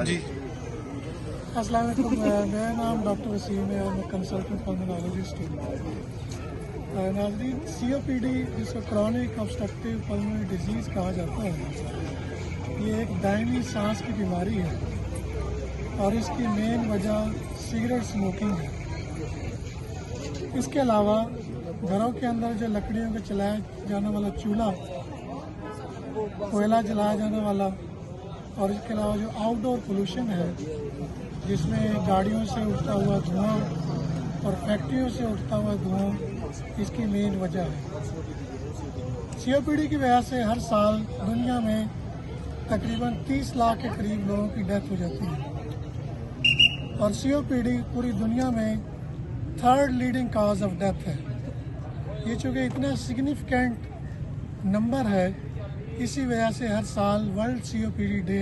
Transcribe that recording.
जी। अस्सलाम वालेकुम। मेरा नाम डॉक्टर वसीम है और मैं कंसल्टेंट पल्मोनोलॉजिस्ट हूँ। नाज़रीन, COPD जिसको क्रॉनिक ऑब्स्ट्रक्टिव पल्मोनरी डिजीज़ कहा जाता है, ये एक दायमी सांस की बीमारी है और इसकी मेन वजह सिगरेट स्मोकिंग है। इसके अलावा घरों के अंदर जो लकड़ियों का चलाया जाने वाला चूल्हा, कोयला जलाया जाने वाला, और इसके अलावा जो आउटडोर पोल्यूशन है जिसमें गाड़ियों से उठता हुआ धुआं और फैक्ट्रियों से उठता हुआ धुआं इसकी मेन वजह है। COPD की वजह से हर साल दुनिया में तकरीबन 30 लाख के करीब लोगों की डेथ हो जाती है और COPD पूरी दुनिया में third leading cause of death है। ये चूँकि इतना सिग्निफिकेंट नंबर है, इसी वजह से हर साल वर्ल्ड COPD डे